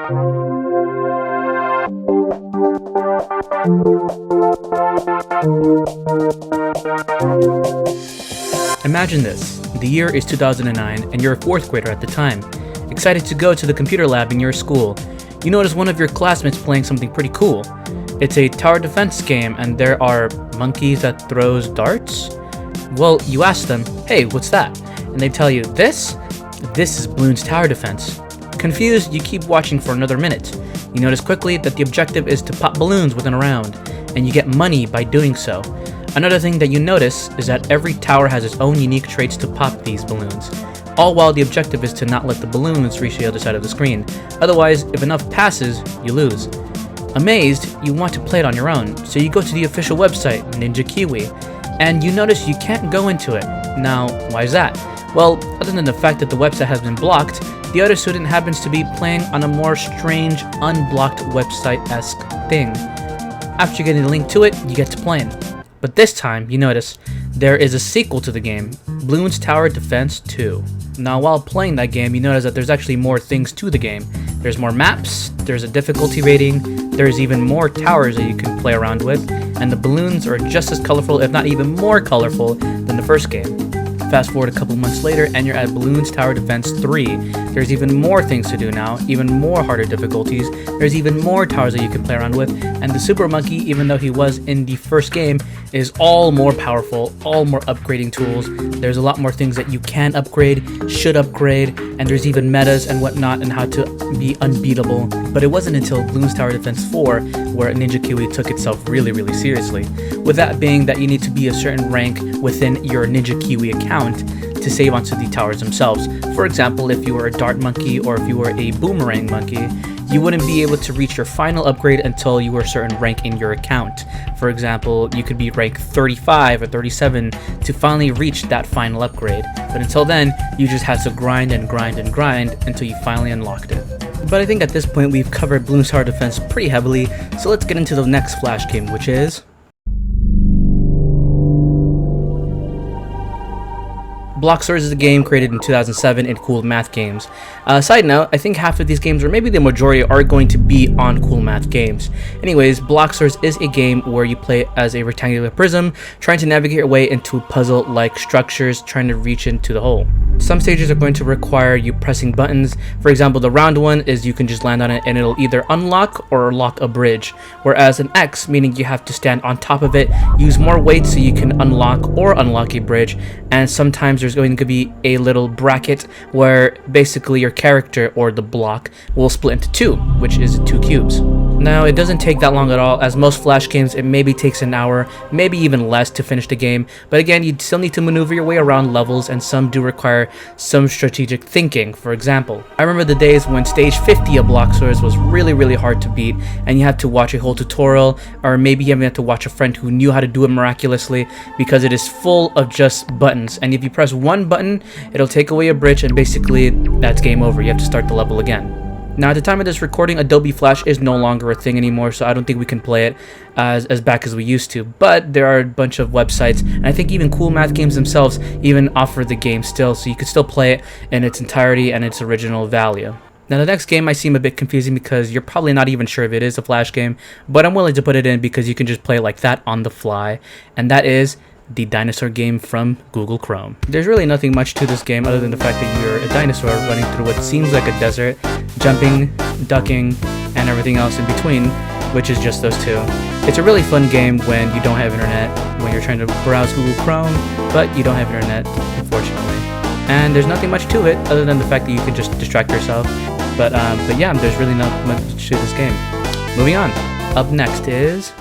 Imagine this. The year is 2009 and you're a 4th grader at the time. Excited to go to the computer lab in your school. You notice one of your classmates playing something pretty cool. It's a tower defense game and there are monkeys that throws darts? Well, you ask them, hey, what's that? And they tell you, this is Bloons Tower Defense. Confused, you keep watching for another minute. You notice quickly that the objective is to pop balloons within a round, and you get money by doing so. Another thing that you notice is that every tower has its own unique traits to pop these balloons, all while the objective is to not let the balloons reach the other side of the screen. Otherwise, if enough passes, you lose. Amazed, you want to play it on your own, so you go to the official website, Ninja Kiwi, and you notice you can't go into it. Now, why is that? Well, other than the fact that the website has been blocked, the other student happens to be playing on a more strange, unblocked website-esque thing. After getting the link to it, you get to playing. But this time, you notice, there is a sequel to the game, Bloons Tower Defense 2. Now, while playing that game, you notice that there's actually more things to the game. There's more maps, there's a difficulty rating, there's even more towers that you can play around with, and the balloons are just as colorful, if not even more colorful, than the first game. Fast forward a couple months later and you're at Bloons Tower Defense 3. There's even more things to do now, even more harder difficulties. There's even more towers that you can play around with, and the Super Monkey, even though he was in the first game, is all more powerful, all more upgrading tools. There's a lot more things that you can upgrade, should upgrade, and there's even metas and whatnot and how to be unbeatable. But it wasn't until Bloons Tower Defense 4 where Ninja Kiwi took itself really, really seriously. With that being that you need to be a certain rank within your Ninja Kiwi account to save onto the towers themselves. For example, if you were a dart monkey or if you were a boomerang monkey, you wouldn't be able to reach your final upgrade until you were a certain rank in your account. For example, you could be rank 35 or 37 to finally reach that final upgrade. But until then, you just had to grind and grind and grind until you finally unlocked it. But I think at this point we've covered Bloons Tower Defense pretty heavily, so let's get into the next Flash game, which is Block Swords is a game created in 2007 in Cool Math Games. Side note, I think half of these games, or maybe the majority, are going to be on Cool Math Games. Anyways, Block Swords is a game where you play as a rectangular prism, trying to navigate your way into puzzle-like structures, trying to reach into the hole. Some stages are going to require you pressing buttons. For example, the round one is you can just land on it and it'll either unlock or lock a bridge, whereas an X, meaning you have to stand on top of it, use more weight so you can unlock or unlock a bridge, and sometimes there's going to be a little bracket where basically your character or the block will split into two, which is 2 cubes. Now, it doesn't take that long at all. As most Flash games, it maybe takes an hour, maybe even less to finish the game, but again, you still need to maneuver your way around levels, and some do require some strategic thinking. For example, I remember the days when stage 50 of Block Swords was really, really hard to beat, and you had to watch a whole tutorial, or maybe you even had to watch a friend who knew how to do it miraculously, because it is full of just buttons, and if you press one button, it'll take away a bridge, and basically that's game over. You have to start the level again. Now, at the time of this recording, Adobe Flash is no longer a thing anymore, so I don't think we can play it as back as we used to. But there are a bunch of websites, and I think even Cool Math Games themselves even offer the game still, so you could still play it in its entirety and its original value. Now, the next game might seem a bit confusing because you're probably not even sure if it is a Flash game, but I'm willing to put it in because you can just play it like that on the fly, and that is the dinosaur game from Google Chrome. There's really nothing much to this game other than the fact that you're a dinosaur running through what seems like a desert, jumping, ducking, and everything else in between, which is just those two. It's a really fun game when you don't have internet, when you're trying to browse Google Chrome, but you don't have internet, unfortunately. And there's nothing much to it other than the fact that you can just distract yourself. But yeah, there's really not much to this game. Moving on. Up next is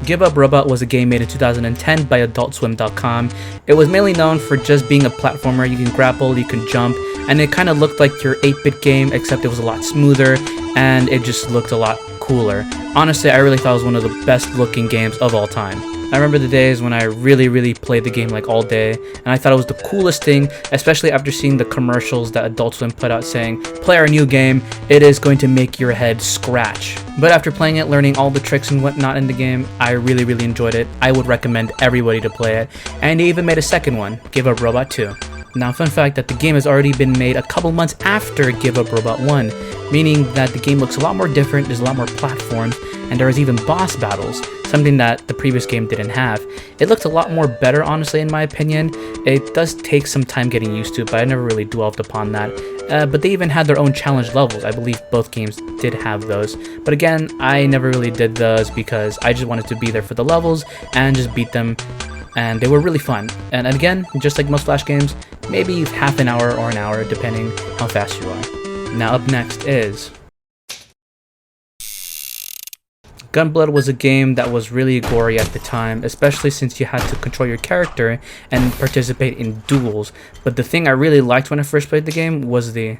Give Up Robot was a game made in 2010 by AdultSwim.com. It was mainly known for just being a platformer. You can grapple, you can jump, and it kind of looked like your 8-bit game, except it was a lot smoother, and it just looked a lot cooler. Honestly, I really thought it was one of the best looking games of all time. I remember the days when I really played the game like all day, and I thought it was the coolest thing, especially after seeing the commercials that Adult Swim put out saying, play our new game, it is going to make your head scratch. But after playing it, learning all the tricks and whatnot in the game, I really enjoyed it. I would recommend everybody to play it, and they even made a second one, Give Up Robot 2. Now, fun fact that the game has already been made a couple months after Give Up Robot 1, meaning that the game looks a lot more different, there's a lot more platforms, and there is even boss battles, something that the previous game didn't have. It looked a lot more better, honestly, in my opinion. It does take some time getting used to, but I never really dwelled upon that. But they even had their own challenge levels. I believe both games did have those. But again, I never really did those because I just wanted to be there for the levels and just beat them. And they were really fun. And again, just like most Flash games, maybe half an hour or an hour, depending how fast you are. Now up next is Gunblood. Was a game that was really gory at the time, especially since you had to control your character and participate in duels. But the thing I really liked when I first played the game was the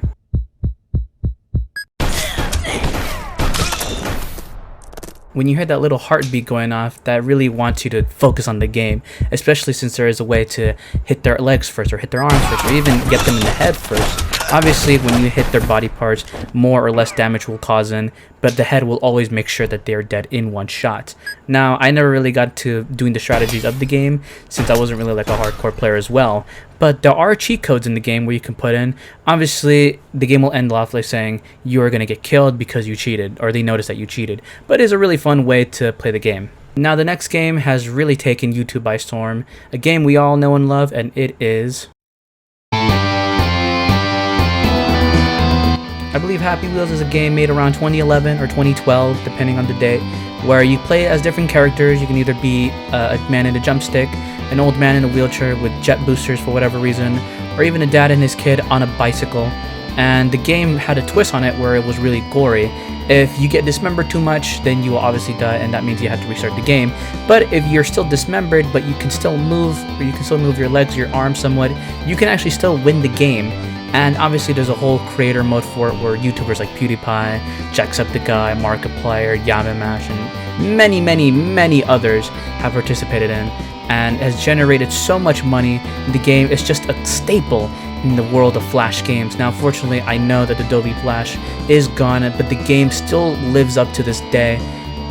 when you hear that little heartbeat going off, that really wants you to focus on the game, especially since there is a way to hit their legs first, or hit their arms first, or even get them in the head first. Obviously, when you hit their body parts, more or less damage will cause in, but the head will always make sure that they're dead in one shot. Now, I never really got to doing the strategies of the game, since I wasn't really like a hardcore player as well, but there are cheat codes in the game where you can put in. Obviously, the game will end off like saying you are going to get killed because you cheated, or they notice that you cheated, but it is a really fun way to play the game. Now, the next game has really taken YouTube by storm, a game we all know and love, and it is, I believe Happy Wheels is a game made around 2011 or 2012, depending on the date, where you play as different characters. You can either be a man in a jump stick, an old man in a wheelchair with jet boosters for whatever reason, or even a dad and his kid on a bicycle. And the game had a twist on it where it was really gory. If you get dismembered too much, then you will obviously die, and that means you have to restart the game. But if you're still dismembered, but you can still move, or you can still move your legs, your arms somewhat, you can actually still win the game. And obviously there's a whole creator mode for it where YouTubers like PewDiePie, Jacksepticeye, Markiplier, Yamimash, and many others have participated in, and has generated so much money. The game is just a staple in the world of Flash games. Now, fortunately, I know that Adobe Flash is gone, but the game still lives up to this day.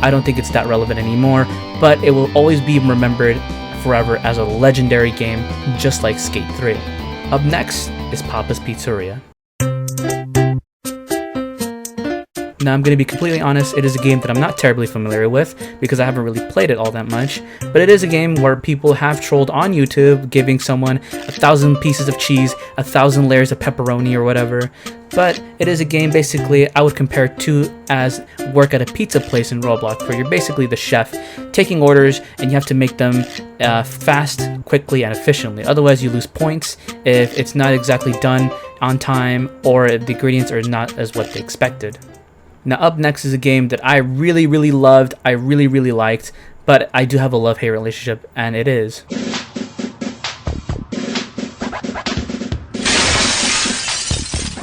I don't think it's that relevant anymore, but it will always be remembered forever as a legendary game, just like Skate 3. Up next is Papa's Pizzeria. Now, I'm going to be completely honest, it is a game that I'm not terribly familiar with because I haven't really played it all that much, but it is a game where people have trolled on YouTube, giving someone 1,000 pieces of cheese, 1,000 layers of pepperoni or whatever. But it is a game, basically, I would compare it to as work at a pizza place in Roblox, where you're basically the chef taking orders and you have to make them fast, quickly, and efficiently. Otherwise, you lose points if it's not exactly done on time or if the ingredients are not as what they expected. Now, up next is a game that I really loved, I really liked, but I do have a love-hate relationship, and it is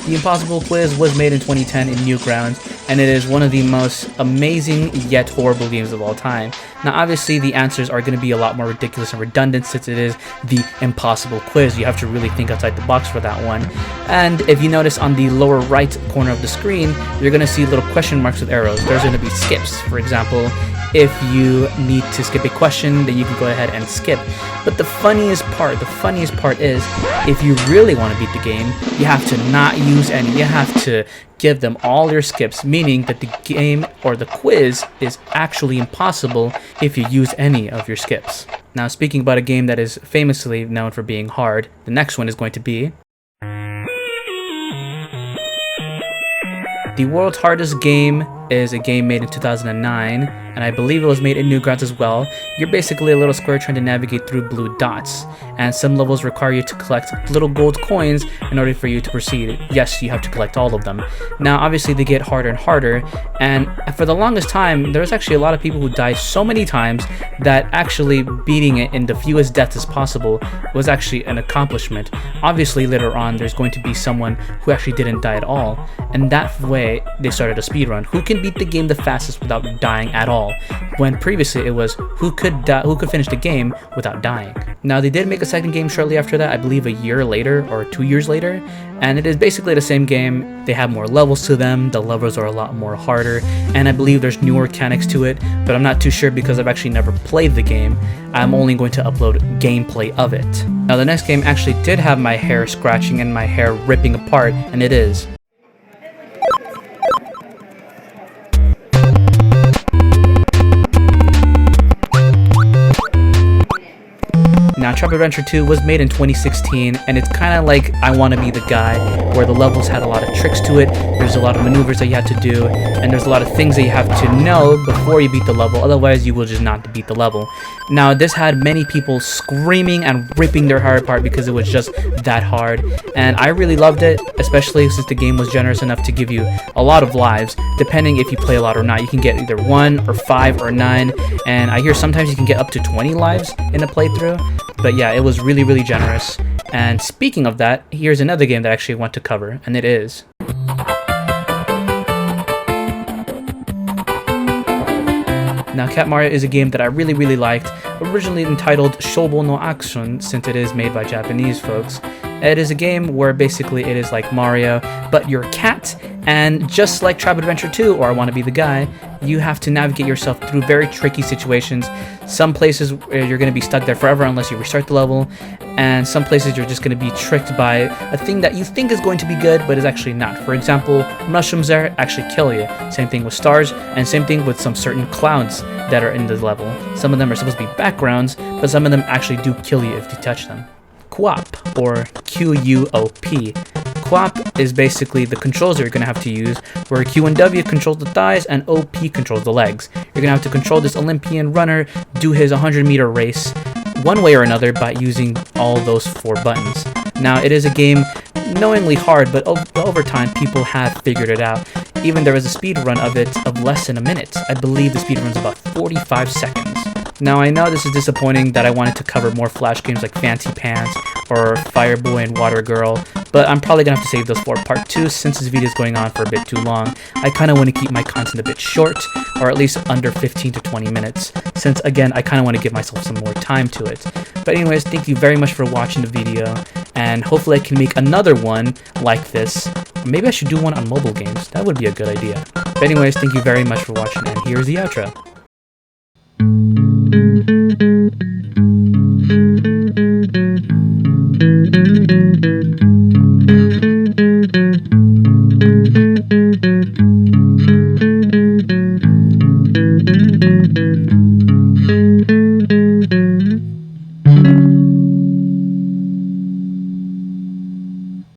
The Impossible Quiz. Was made in 2010 in Newgrounds, and it is one of the most amazing yet horrible games of all time. Now, obviously, the answers are going to be a lot more ridiculous and redundant since it is the Impossible Quiz. You have to really think outside the box for that one. And if you notice on the lower right corner of the screen, you're going to see little question marks with arrows. There's going to be skips. For example, if you need to skip a question, then you can go ahead and skip. But the funniest part is, if you really want to beat the game, you have to not use any. You have to give them all your skips, meaning that the game or the quiz is actually impossible if you use any of your skips. Now, speaking about a game that is famously known for being hard, the next one is going to be The World's Hardest Game. Is a game made in 2009, and I believe it was made in Newgrounds as well. You're basically a little square trying to navigate through blue dots, and some levels require you to collect little gold coins in order for you to proceed. Yes, you have to collect all of them. Now, obviously, they get harder and harder, and for the longest time, there's actually a lot of people who died so many times that actually beating it in the fewest deaths as possible was actually an accomplishment. Obviously, later on, there's going to be someone who actually didn't die at all, and that way, they started a speedrun. Who can beat the game the fastest without dying at all? all, when previously it was who could finish the game without dying. Now they did make a second game shortly after that, I believe a year later or 2 years later, and it is basically the same game. They have more levels to them, the levels are a lot more harder, and I believe there's newer mechanics to it, but I'm not too sure because I've actually never played the game. I'm only going to upload gameplay of it. Now the next game actually did have my hair scratching and my hair ripping apart, and it is Now, Trap Adventure 2 was made in 2016, and it's kind of like I Want to Be the Guy, where the levels had a lot of tricks to it, there's a lot of maneuvers that you have to do, and there's a lot of things that you have to know before you beat the level, otherwise you will just not beat the level. Now, this had many people screaming and ripping their hair apart because it was just that hard, and I really loved it, especially since the game was generous enough to give you a lot of lives, depending if you play a lot or not. You can get either 1 or 5 or 9, and I hear sometimes you can get up to 20 lives in a playthrough. But yeah, it was really, really generous. And speaking of that, here's another game that I actually want to cover, and it is Now, Cat Mario is a game that I really, really liked, originally entitled Shobo no Action, since it is made by Japanese folks. It is a game where basically it is like Mario, but you're a cat, and just like Trap Adventure 2 or I Want to Be the Guy, you have to navigate yourself through very tricky situations. Some places you're going to be stuck there forever unless you restart the level, and some places you're just going to be tricked by a thing that you think is going to be good, but is actually not. For example, mushrooms there actually kill you. Same thing with stars, and same thing with some certain clouds that are in the level. Some of them are supposed to be backgrounds, but some of them actually do kill you if you touch them. QWOP, or Q-U-O-P. QWOP is basically the controls that you're going to have to use, where Q and W controls the thighs and OP controls the legs. You're going to have to control this Olympian runner do his 100-meter race one way or another by using all those 4 buttons. Now, it is a game knowingly hard, but over time people have figured it out. Even there was a speed run of it of less than a minute. I believe the speed run's about 45 seconds. Now, I know this is disappointing that I wanted to cover more Flash games like Fancy Pants or Fireboy and Water Girl, but I'm probably going to have to save those for part 2 since this video is going on for a bit too long. I kind of want to keep my content a bit short, or at least under 15 to 20 minutes, since again, I kind of want to give myself some more time to it. But anyways, thank you very much for watching the video, and hopefully I can make another one like this. Maybe I should do one on mobile games. That would be a good idea. But anyways, thank you very much for watching, and here's the outro.